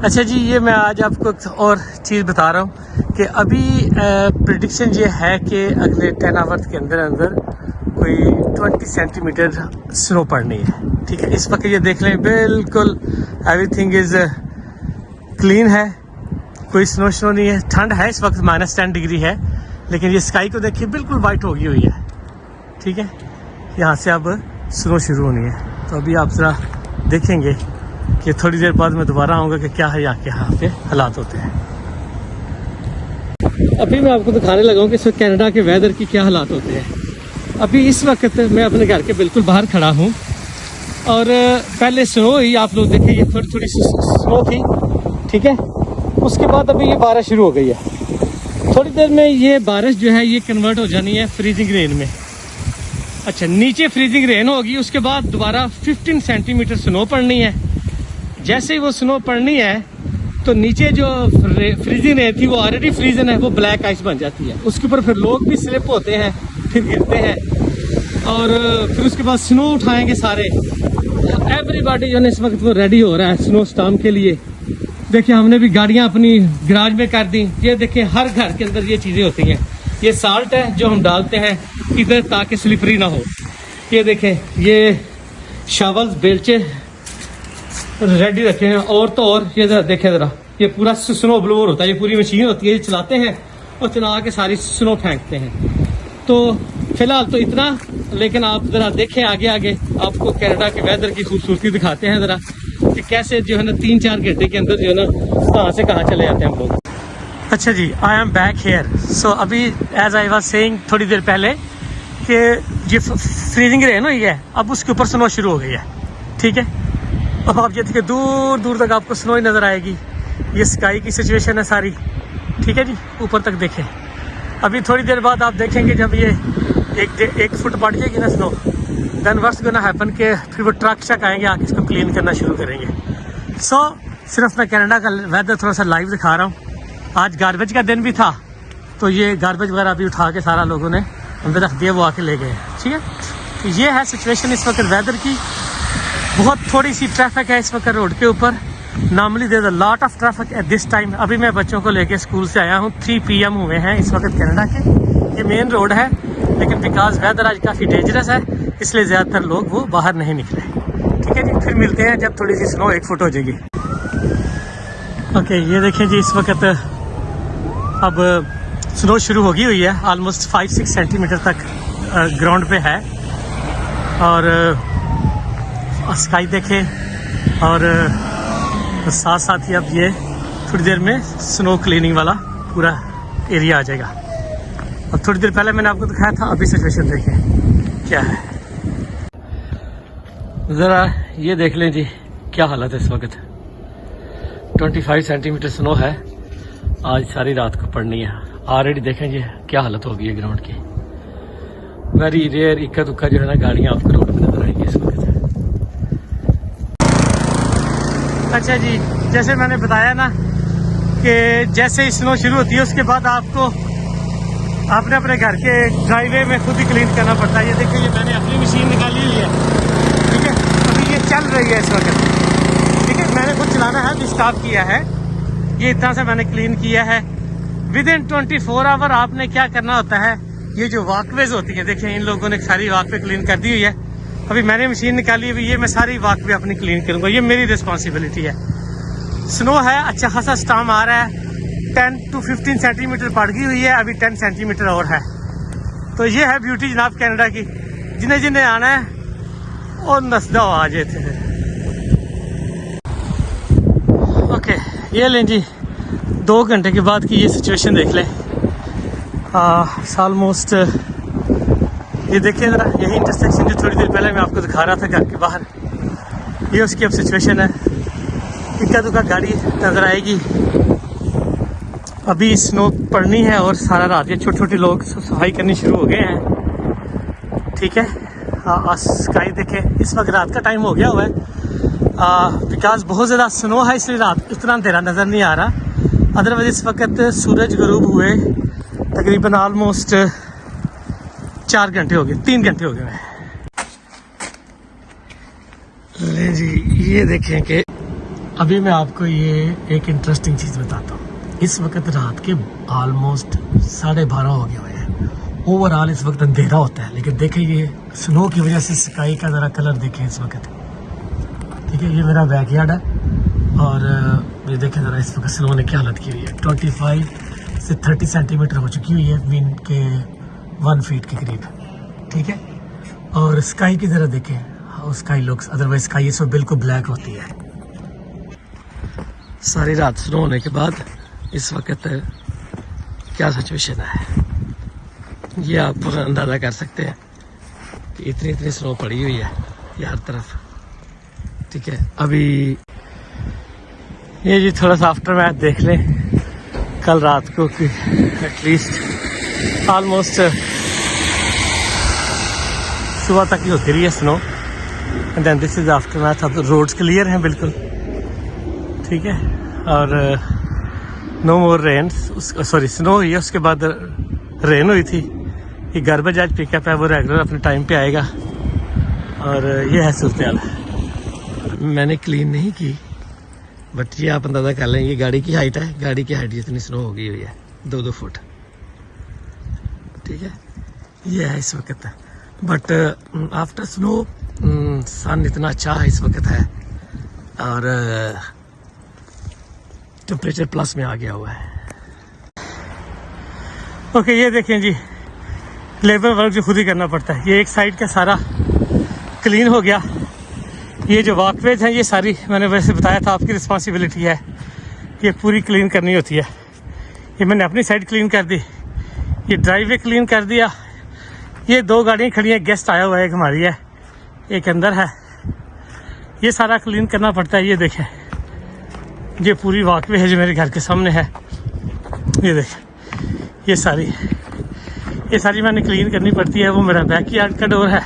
अच्छा जी, ये मैं आज आपको एक और चीज़ बता रहा हूँ कि अभी प्रेडिक्शन ये है कि अगले 10 आवर्स के अंदर अंदर कोई 20 सेंटीमीटर स्नो पड़नी है। ठीक है, इस वक्त ये देख लें बिल्कुल एवरीथिंग इज़ क्लीन है, कोई स्नो नहीं है। ठंड है इस वक्त, -10 डिग्री है, लेकिन ये स्काई को देखिए बिल्कुल वाइट होगी हुई है। ठीक है, यहाँ से अब स्नो शुरू होनी है। तो अभी आप ज़रा देखेंगे कि थोड़ी देर बाद मैं दोबारा आऊँगा कि क्या है यहाँ पे हालात होते हैं। अभी मैं आपको दिखाने लगा हूँ कि इस वक्त कनाडा के वेदर की क्या हालात होते हैं। अभी इस वक्त मैं अपने घर के बिल्कुल बाहर खड़ा हूँ और पहले स्नो हुई, आप लोग देखें ये थोड़ी थोड़ी सी स्नो थी। ठीक है, उसके बाद अभी ये बारिश शुरू हो गई है। थोड़ी देर में ये बारिश जो है ये कन्वर्ट हो जानी है फ्रीजिंग रेन में। अच्छा, नीचे फ्रीजिंग रेन होगी, उसके बाद दोबारा 15 सेंटीमीटर स्नो पड़नी है। जैसे ही वो स्नो पड़नी है तो नीचे जो फ्रीजिंग रेन थी वो ऑलरेडी फ्रीजन है, वो ब्लैक आइस बन जाती है। उसके ऊपर फिर लोग भी स्लिप होते हैं, फिर गिरते हैं और फिर उसके बाद स्नो उठाएंगे सारे। एवरीबॉडी जो है इस वक्त वो रेडी हो रहा है स्नो स्टॉर्म के लिए। देखिए, हमने भी गाड़ियां अपनी गराज में कर दी। ये देखिए, हर घर के अंदर ये चीज़ें होती हैं। ये साल्ट है जो हम डालते हैं इधर ताकि स्लिपरी ना हो। ये देखें, ये शावल्स बेल्चे रेडी रखे हैं। और तो और ये जरा देखें, जरा ये पूरा स्नो ब्लोअर होता है, ये पूरी मशीन होती है, ये चलाते हैं और चला के सारी स्नो फेंकते हैं। तो फिलहाल तो इतना, लेकिन आप जरा देखें आगे आगे, आपको कनाडा के वेदर की खूबसूरती दिखाते हैं जरा कि कैसे जो है ना 3-4 घंटे के अंदर जो है ना कहाँ से कहाँ चले जाते हैं हम लोग। अच्छा जी, आई एम बैक हेयर। सो अभी एज आई वाज सेइंग थोड़ी देर पहले कि ये फ्रीजिंग रेन हुई है, अब उसके ऊपर स्नो शुरू हो गई है। ठीक है, अब आप ये देखिए दूर दूर तक आपको स्नो ही नज़र आएगी। ये स्काई की सिचुएशन है सारी। ठीक है जी, ऊपर तक देखें। अभी थोड़ी देर बाद आप देखेंगे जब ये एक फुट बढ़ जाएगी ना snow, then what's gonna happen के फिर वो ट्रक शक आएंगे, आके इसको क्लीन करना शुरू करेंगे। सो सिर्फ मैं कनाडा का वेदर थोड़ा सा लाइव दिखा रहा हूँ। आज गार्बेज का दिन भी था, तो ये गार्बेज वगैरह अभी उठा के सारा लोगों ने अंदर रख दिया, वो आके ले गए। ठीक है, तो ये है सिचुएशन इस वक्त वेदर की। बहुत थोड़ी सी ट्रैफिक है इस वक्त रोड के ऊपर। Normally there is a lot of traffic at this time. अभी मैं बच्चों को लेके स्कूल से आया हूँ, 3 PM हुए हैं इस वक्त कनाडा के। ये मेन रोड है, लेकिन बिकॉज वेदर आज काफ़ी डेंजरस है इसलिए ज़्यादातर लोग वो बाहर नहीं निकले। ठीक है जी, फिर मिलते हैं जब थोड़ी सी स्नो 1 फुट हो जाएगी। ओके, ये देखें जी, इस वक्त अब स्नो शुरू होगी हुई है, ऑलमोस्ट 5-6 सेंटीमीटर तक ग्राउंड पे है। और स्काई देखें और साथ साथ ही अब ये थोड़ी देर में स्नो क्लीनिंग वाला पूरा एरिया आ जाएगा। और थोड़ी देर पहले मैंने आपको दिखाया था, अभी सिचुएशन देखें क्या है। ज़रा ये देख लें जी क्या हालत है इस वक्त। 25 सेंटीमीटर स्नो है, आज सारी रात को पड़नी है। ऑलरेडी देखें जी क्या हालत होगी है ग्राउंड की। वेरी रेयर इक्का दुक्का जो है ना गाड़ियाँ आपको रोड पर नजर आएंगी इस वक्त। अच्छा जी, जैसे मैंने बताया ना कि जैसे ही स्नो शुरू होती है उसके बाद आपको आपने अपने घर के ड्राइवे में खुद ही क्लीन करना पड़ता है। ये देखिए, ये मैंने अपनी मशीन निकाली हुई है। ठीक है, अभी ये चल रही है इस वक्त। ठीक है, मैंने खुद चलाना है, अभी स्टॉप किया है। ये इतना से मैंने क्लीन किया है। विद इन 24 आवर आपने क्या करना होता है, ये जो वॉकवेज होती है, देखिए इन लोगों ने सारी वॉकवे क्लीन कर दी हुई है। अभी मैंने मशीन निकाली हुई, ये मैं सारी वॉकवे अपनी क्लीन करूंगा, ये मेरी रिस्पॉन्सिबिलिटी है। स्नो है, अच्छा खासा स्टॉर्म आ रहा है, 10 to 15 सेंटीमीटर पड़ गई हुई है, अभी 10 सेंटीमीटर और है। तो ये है ब्यूटी जनाब कनाडा की। जिन्हें जिन्हें आना है और नस्दा आ जाते हैं। ओके, ये लें जी 2 घंटे के बाद की ये सिचुएशन देख लें। ऑलमोस्ट ये देखिए ज़रा, यही इंटरसेक्शन जो थोड़ी देर पहले मैं आपको दिखा रहा था घर के बाहर, ये उसकी अब सिचुएशन है। इक्का दुक्का गाड़ी नज़र आएगी। अभी स्नो पड़नी है और सारा रात ये छोटे छोटे लोग सफाई करनी शुरू हो गए हैं। ठीक है, स्काई देखें, इस वक्त रात का टाइम हो गया हुआ है बिकॉज बहुत ज़्यादा स्नो है, इसलिए रात इतना अंधेरा नज़र नहीं आ रहा। अदरवाइज इस वक्त सूरज गरूब हुए तकरीबन ऑलमोस्ट 4 घंटे हो गए, 3 घंटे हो गए। ले जी, ये देखें कि अभी मैं आपको ये एक इंटरेस्टिंग चीज़ बताता हूँ। इस वक्त रात के ऑलमोस्ट 12:30 हो गए हुए हैं। ओवरऑल इस वक्त अंधेरा होता है, लेकिन देखें ये स्नो की वजह से स्काई का ज़रा कलर देखें इस वक्त। ठीक है, ये मेरा बैकयार्ड है और ये देखें ज़रा इस वक्त स्नो ने क्या हालत की हुई है। 25 से 30 सेंटीमीटर हो चुकी हुई है, विंड के 1 फीट के करीब। ठीक है, और स्काई की ज़रा देखें, स्काई लुक्स, अदरवाइज स्काई इस वक्त बिल्कुल ब्लैक होती है। सारी रात स्नो होने के बाद इस वक्त क्या सिचुएशन है ये आप अंदाज़ा कर सकते हैं कि इतनी स्नो पड़ी हुई है ये हर तरफ। ठीक है, अभी ये जी थोड़ा सा आफ्टर मैच देख लें कल रात को कि एटलीस्ट ऑलमोस्ट सुबह तक ही होती रही है snow. And then this is after match. अब रोड्स क्लियर हैं बिल्कुल। ठीक है, और no more rain, sorry snow हुई है, उसके बाद रेन हुई थी। ये गार्बेज आज पिकअप है, वो रेगुलर अपने टाइम पे आएगा। और ये है सूरत-ए-हाल। मैंने क्लीन नहीं की, बट ये आप अंदाज़ा कर लें, ये गाड़ी की हाइट है, गाड़ी की हाइट जितनी स्नो हो गई हुई है 2-2 फुट। ठीक है, ये है इस वक्त। बट आफ्टर स्नो सन इतना अच्छा है इस वक्त है और टेम्परेचर प्लस में आ गया हुआ है। ओके, ये देखें जी, लेबर वर्क जो खुद ही करना पड़ता है। ये एक साइड का सारा क्लीन हो गया। ये जो वॉकवेज हैं ये सारी मैंने वैसे बताया था आपकी रिस्पॉन्सिबिलिटी है, ये पूरी क्लीन करनी होती है। ये मैंने अपनी साइड क्लीन कर दी, ये ड्राइववे क्लीन कर दिया। ये 2 गाड़ियाँ खड़ी हैं, गेस्ट आया हुआ है, एक हमारी है एक अंदर है। ये सारा क्लीन करना पड़ता है। ये देखें, ये पूरी वॉकवे है जो मेरे घर के सामने है। ये देखें, ये सारी मैंने क्लीन करनी पड़ती है। वो मेरा बैकयार्ड का डोर है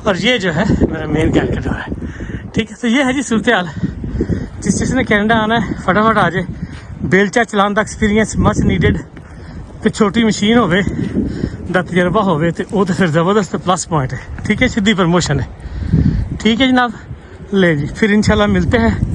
और ये जो है मेरा मेन गेट का डोर है। ठीक है, तो ये है जी सूरत-ए-हाल। जिसने कनाडा आना है फटाफट आ जाए। बेलचा चलान का एक्सपीरियंस मच नीडिड। कि छोटी मशीन होवे दा तजर्बा होवे तो वो तो फिर ज़बरदस्त प्लस पॉइंट है। ठीक है, सीधी प्रमोशन है। ठीक है जनाब, ले जी फिर इंशाल्लाह मिलते हैं